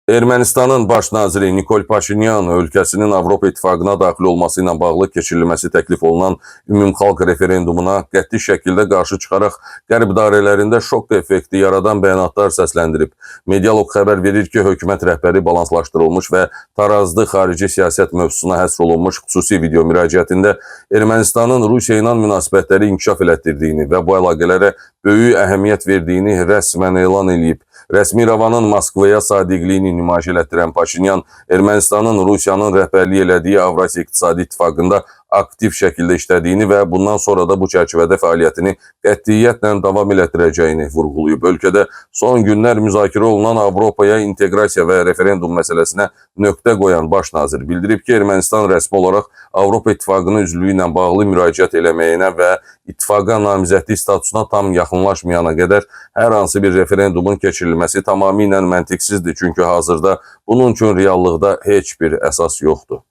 Ermənistanın baş naziri Nikol Paşinyan ölkəsinin Avropa İttifaqına daxil olması ilə bağlı keçirilməsi təklif olunan ümumxalq referendumuna qəti şəkildə qarşı çıxaraq qərb dairələrində şok effekti yaradan bəyanatlar səsləndirib. Medialog xəbər verir ki, hökumət rəhbəri balanslaşdırılmış və tarazlı xarici siyasət mövzusuna həsr olunmuş xüsusi video müraciətində Ermənistanın Rusiya ilə münasibətləri inkişaf elətdirdiyini və bu əlaqələrə böyük əhəmiyyət verdiyini rəsmən elan edib. Rəsmi İrəvanın Moskvaya sadiqliyini nümayiş elətdirən Paşinyan, Ermənistanın Rusiyanın rəhbərlik elədiyi Avrasiya İqtisadi İttifaqında aktiv şəkildə işlədiyini və bundan sonra da bu çərçivədə fəaliyyətini qətiyyətlə davam elətdirəcəyini vurğulayıb. Ölkədə son günlər müzakirə olunan Avropaya inteqrasiya və referendum məsələsinə nöqtə qoyan baş nazir bildirib ki, Ermənistan rəsmi olaraq Avropa İttifaqının üzvlüyü ilə bağlı müraciət eləməyinə və ittifaqa namizədlik statusuna tam yaxınlaşmayana qədər hər hansı bir referendumun keçirilməsi tamamilə məntiqsizdir, çünki hazırda bunun üçün reallıqda heç bir əsas yoxdur.